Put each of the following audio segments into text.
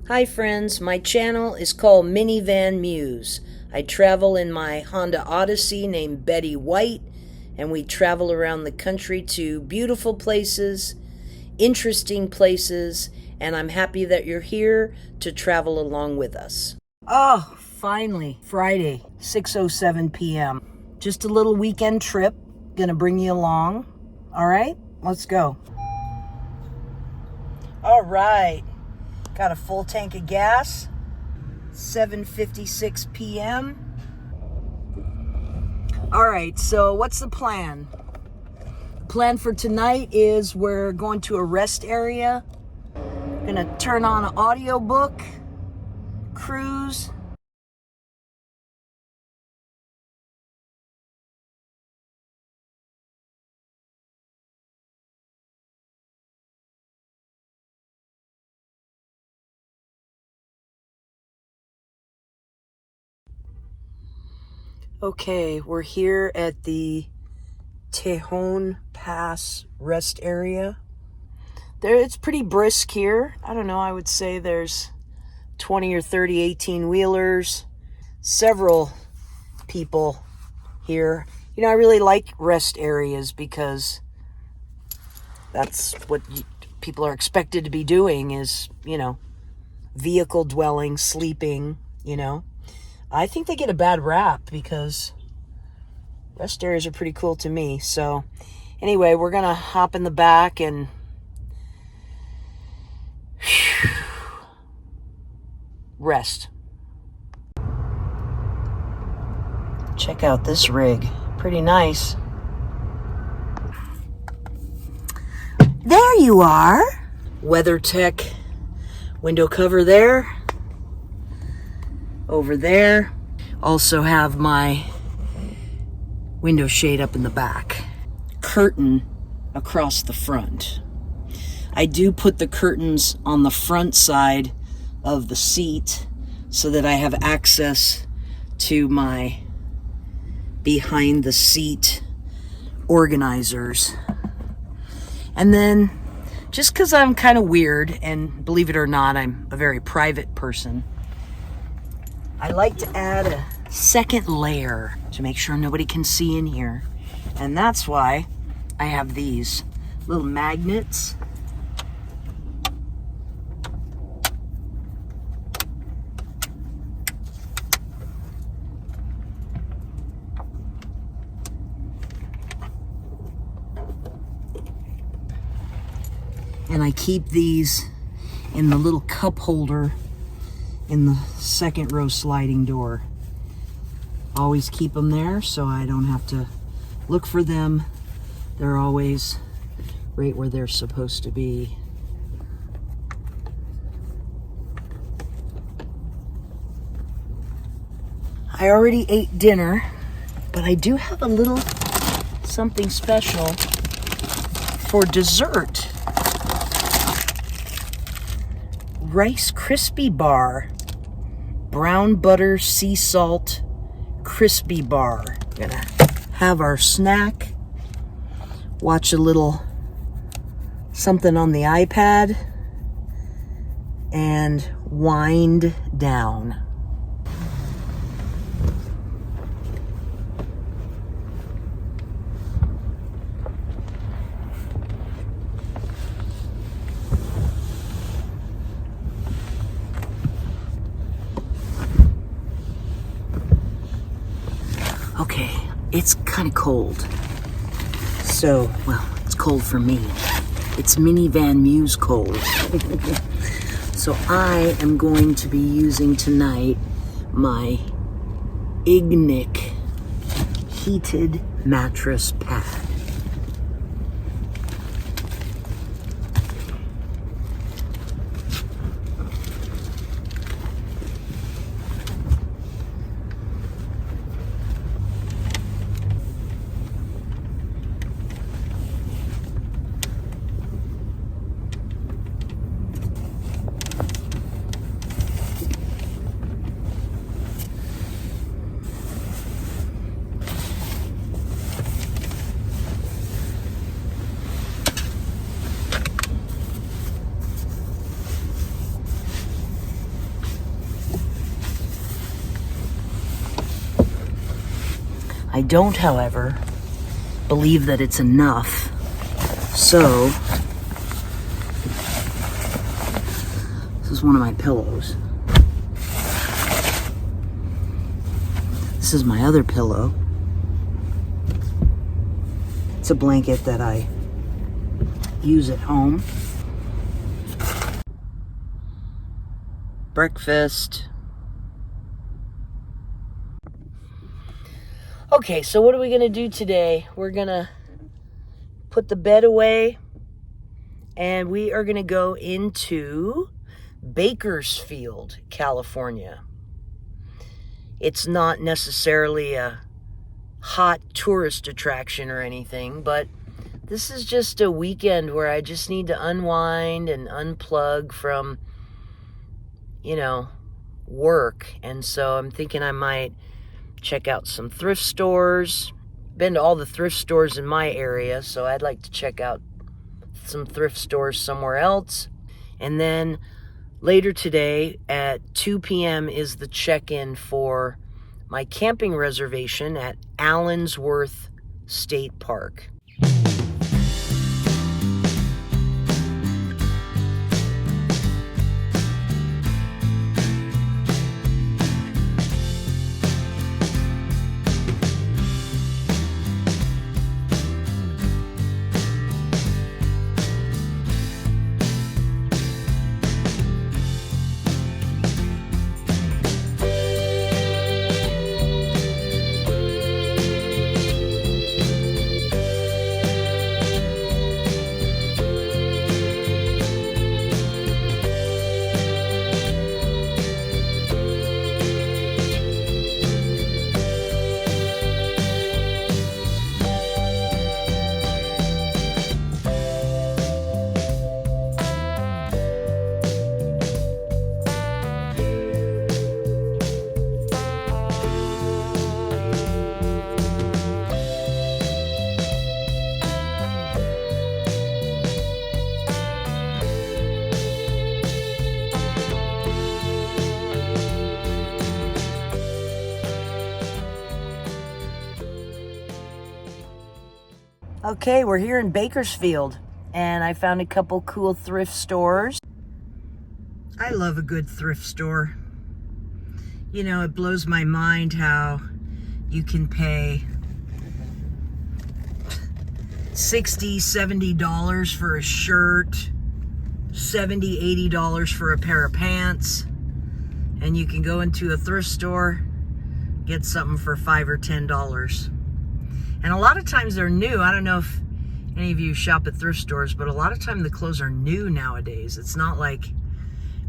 Hi friends, my channel is called Minivan Muse. I travel in my Honda Odyssey named Betty White, and we travel around the country to beautiful places, interesting places, and I'm happy that you're here to travel along with us. Oh, finally, Friday, 6:07 p.m. Just a little weekend trip, gonna bring you along. All right, let's go. All right. Got a full tank of gas, 7:56 p.m. All right, so what's the plan? The plan for tonight is we're going to a rest area. Gonna turn on an audiobook, cruise. Okay, we're here at the Tejon Pass rest area. It's pretty brisk here. I don't know, I would say there's 20 or 30 18-wheelers, several people here. You know, I really like rest areas because that's what people are expected to be doing is, you know, vehicle dwelling, sleeping, you know. I think they get a bad rap because rest areas are pretty cool to me. So anyway, we're going to hop in the back and rest. Check out this rig. Pretty nice. There you are. WeatherTech window cover there. Over there. Also have my window shade up in the back. Curtain across the front. I do put the curtains on the front side of the seat so that I have access to my behind the seat organizers. And then, just because I'm kind of weird, and believe it or not, I'm a very private person, I like to add a second layer to make sure nobody can see in here. And that's why I have these little magnets. And I keep these in the little cup holder in the second row sliding door. Always keep them there so I don't have to look for them. They're always right where they're supposed to be. I already ate dinner, but I do have a little something special for dessert. Rice Krispie Bar, brown butter sea salt crispy bar. We're gonna have our snack, watch a little something on the iPad, and wind down. Okay, it's kind of cold. So, well, it's cold for me. It's Minivan Muse cold. So I am going to be using tonight my Ignic heated mattress pad. I don't, however, believe that it's enough. So, this is one of my pillows. This is my other pillow. It's a blanket that I use at home. Breakfast. Okay, so what are we gonna do today? We're gonna put the bed away and we are gonna go into Bakersfield, California. It's not necessarily a hot tourist attraction or anything, but this is just a weekend where I just need to unwind and unplug from, work. And so I'm thinking I might check out some thrift stores. Been to all the thrift stores in my area, so I'd like to check out some thrift stores somewhere else. And then later today at 2 p.m. is the check-in for my camping reservation at Allensworth State Park. Okay, we're here in Bakersfield, and I found a couple cool thrift stores. I love a good thrift store. It blows my mind how you can pay $60, $70 for a shirt, $70, $80 for a pair of pants, and you can go into a thrift store, get something for $5 or $10. And a lot of times they're new. I don't know if any of you shop at thrift stores, but a lot of times the clothes are new nowadays. It's not like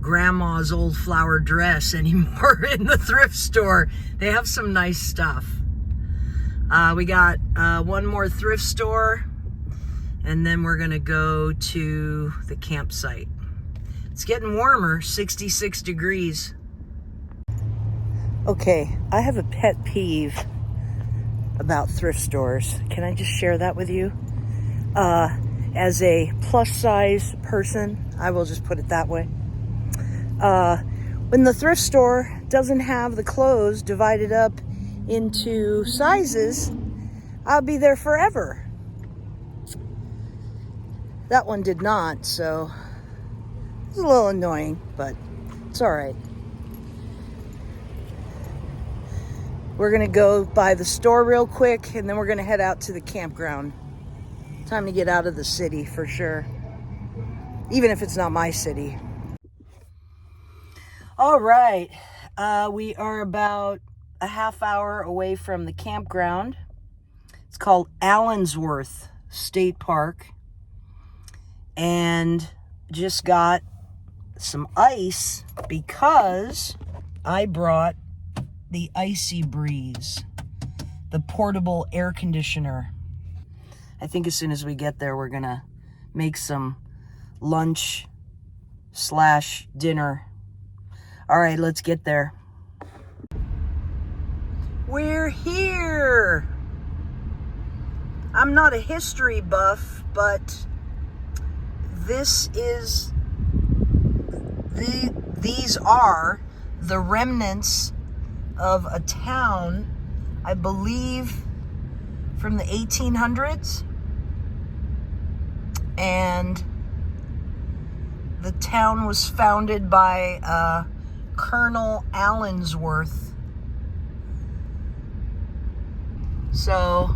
grandma's old flower dress anymore in the thrift store. They have some nice stuff. We got one more thrift store, and then we're gonna go to the campsite. It's getting warmer, 66 degrees. Okay, I have a pet peeve about thrift stores. Can I just share that with you? As a plus size person, I will just put it that way. When the thrift store doesn't have the clothes divided up into sizes, I'll be there forever. That one did not, so it's a little annoying, but it's all right. We're gonna go by the store real quick, and then we're gonna head out to the campground. Time to get out of the city for sure, even if it's not my city. All right, we are about a half hour away from the campground. It's called Allensworth State Park, and just got some ice because I brought the Icy Breeze, the portable air conditioner. I think as soon as we get there, we're gonna make some lunch / dinner. All right, let's get there. We're here. I'm not a history buff, but these are the remnants of a town, I believe from the 1800s. And the town was founded by Colonel Allensworth. So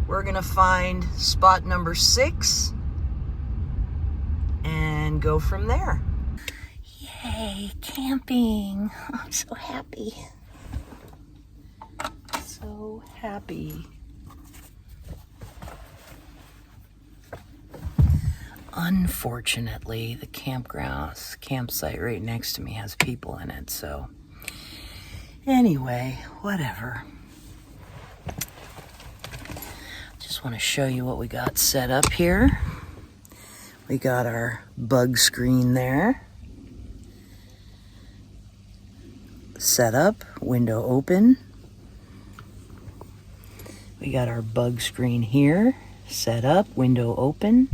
we're gonna find spot number 6 and go from there. Yay, camping. I'm so happy. So happy. Unfortunately, the campsite right next to me has people in it, so anyway, whatever. Just want to show you what we got set up here. We got our bug screen there. Set up, window open. We got our bug screen here. Set up, window open.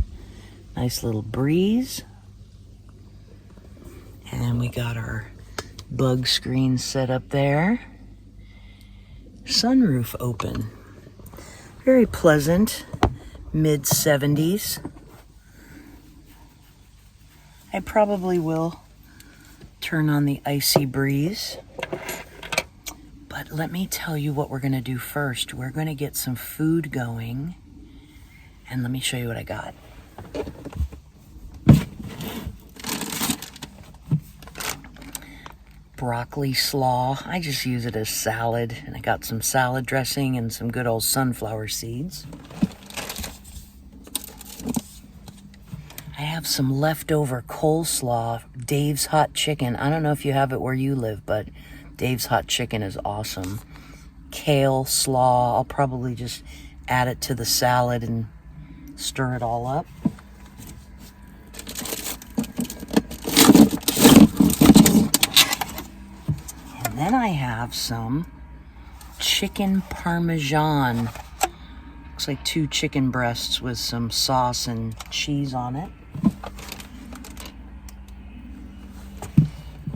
Nice little breeze. And we got our bug screen set up there. Sunroof open. Very pleasant, mid-70s. I probably will turn on the icy breeze. But let me tell you what we're gonna do first. We're gonna get some food going. And let me show you what I got. Broccoli slaw. I just use it as salad, and I got some salad dressing and some good old sunflower seeds. I have some leftover coleslaw, Dave's Hot Chicken. I don't know if you have it where you live, but Dave's Hot Chicken is awesome. Kale slaw. I'll probably just add it to the salad and stir it all up. And then I have some chicken parmesan. Looks like 2 chicken breasts with some sauce and cheese on it.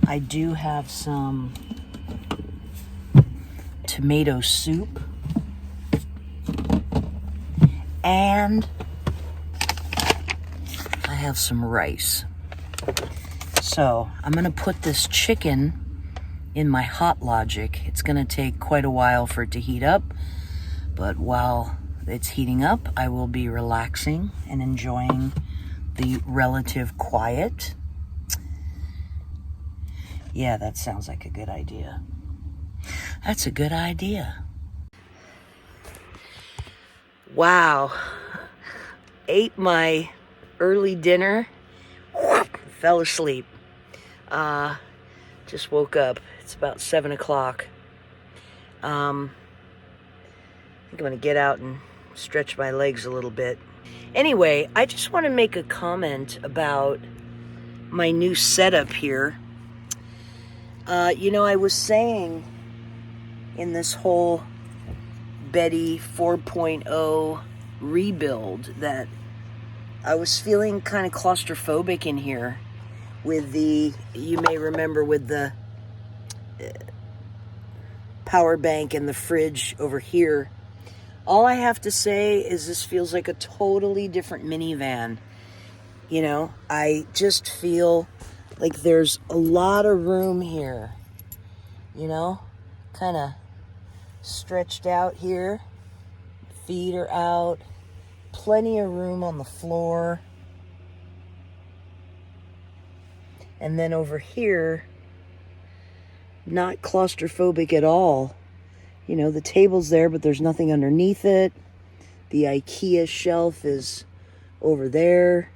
I do have some tomato soup. And I have some rice. So I'm gonna put this chicken in my Hot Logic. It's gonna take quite a while for it to heat up, but while it's heating up, I will be relaxing and enjoying the relative quiet. Yeah, that sounds like a good idea. That's a good idea. Wow. Ate my early dinner, fell asleep. Just woke up. It's about 7 o'clock. I think I'm gonna get out and stretch my legs a little bit. Anyway, I just want to make a comment about my new setup here. You know, I was saying in this whole Betty 4.0 rebuild that I was feeling kind of claustrophobic in here with the, you may remember, with the power bank and the fridge over here. All I have to say is this feels like a totally different minivan. You know, I just feel like there's a lot of room here, you know, kind of stretched out here, feet are out, plenty of room on the floor. And then over here, not claustrophobic at all. You know, the table's there, but there's nothing underneath it. The IKEA shelf is over there.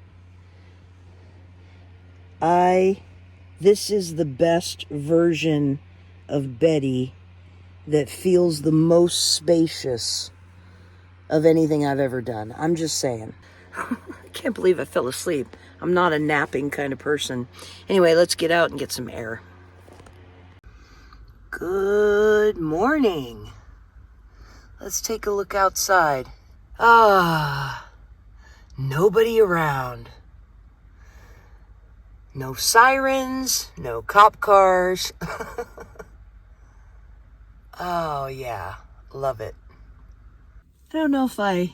This is the best version of Betty that feels the most spacious of anything I've ever done. I'm just saying. I can't believe I fell asleep. I'm not a napping kind of person. Anyway, let's get out and get some air. Good morning. Let's take a look outside. Nobody around. No sirens, no cop cars. Oh yeah, love it. I don't know if I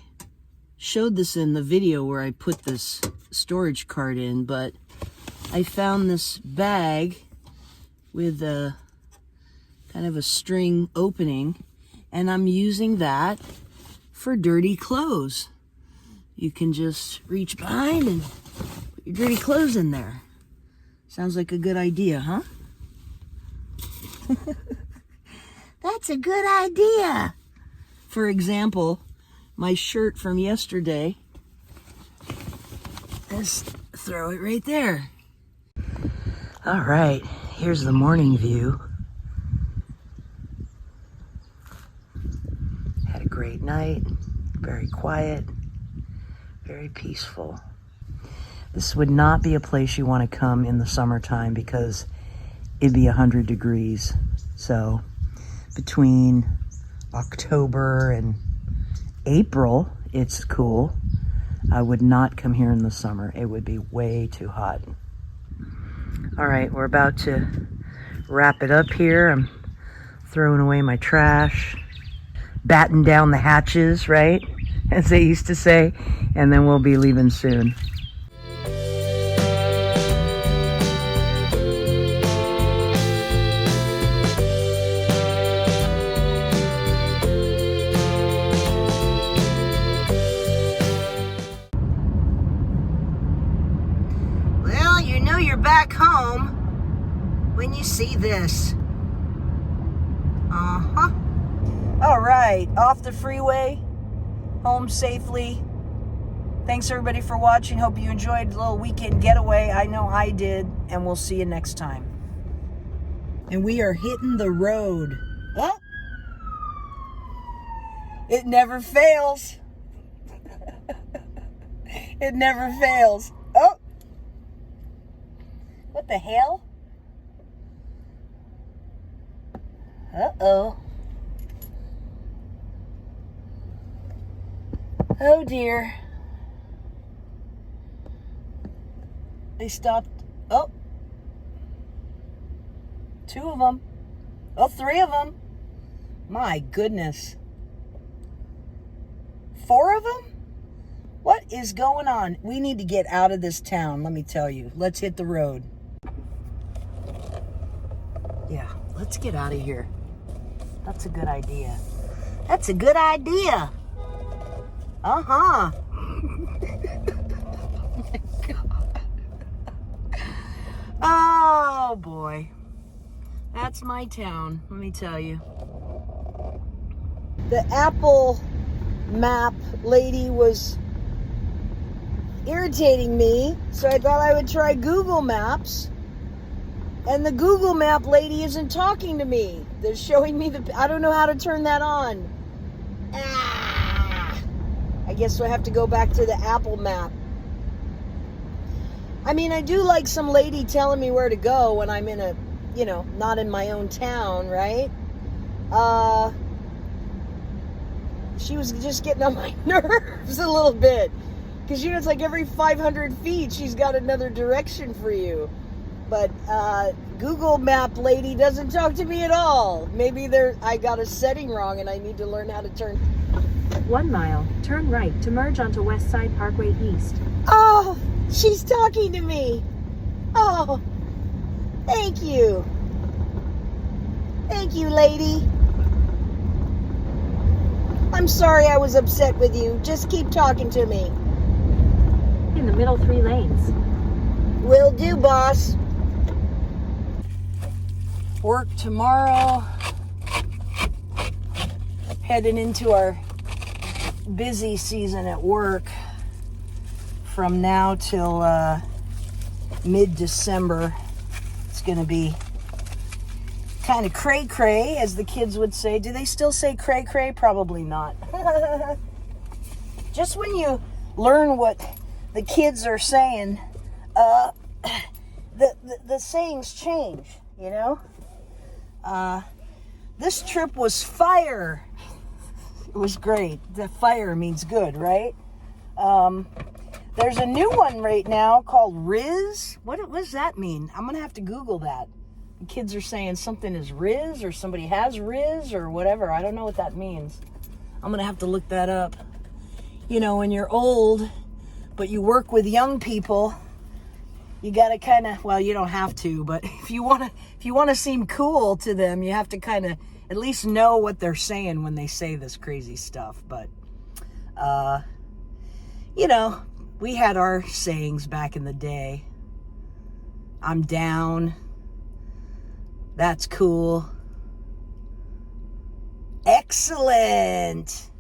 showed this in the video where I put this storage cart in, but I found this bag with a kind of a string opening, and I'm using that for dirty clothes. You can just reach behind and put your dirty clothes in there. Sounds like a good idea, huh? That's a good idea. For example, my shirt from yesterday, just throw it right there. All right, here's the morning view. Had a great night, very quiet, very peaceful. This would not be a place you want to come in the summertime because it'd be 100 degrees. So between October and April, it's cool. I would not come here in the summer. It would be way too hot. All right, we're about to wrap it up here. I'm throwing away my trash, batten down the hatches, right? As they used to say, and then we'll be leaving soon. Back home when you see this. All right, off the freeway, home safely. Thanks everybody for watching. Hope you enjoyed the little weekend getaway. I know I did, and we'll see you next time. And we are hitting the road. Oh, it never fails. It never fails. Oh. What the hell? Uh-oh. Oh dear. They stopped. Oh. 2 of them. Oh, 3 of them. My goodness. 4 of them? What is going on? We need to get out of this town, let me tell you. Let's hit the road. Yeah, let's get out of here. That's a good idea. That's a good idea. Uh-huh. Oh my God. Oh boy. That's my town, let me tell you. The Apple map lady was irritating me, so I thought I would try Google Maps. And the Google Map lady isn't talking to me. They're showing me I don't know how to turn that on. I guess I have to go back to the Apple map. I mean, I do like some lady telling me where to go when I'm in a, not in my own town, right? She was just getting on my nerves a little bit. Because, it's like every 500 feet, she's got another direction for you. But Google Map lady doesn't talk to me at all. Maybe I got a setting wrong and I need to learn how to turn. 1 mile, turn right to merge onto West Side Parkway East. Oh, she's talking to me. Oh, thank you. Thank you, lady. I'm sorry I was upset with you. Just keep talking to me. In the middle 3 lanes. Will do, boss. Work tomorrow. Heading into our busy season at work from now till mid-December. It's going to be kind of cray-cray, as the kids would say. Do they still say cray-cray? Probably not. Just when you learn what the kids are saying, the sayings change, This trip was fire. It was great. The fire means good, right? There's a new one right now called Riz. What does that mean? I'm going to have to Google that. The kids are saying something is Riz, or somebody has Riz, or whatever. I don't know what that means. I'm going to have to look that up. You know, when you're old, but you work with young people, you got to kind of, well, you don't have to, but if you want to seem cool to them, you have to kind of at least know what they're saying when they say this crazy stuff. But, you know, we had our sayings back in the day. I'm down. That's cool. Excellent.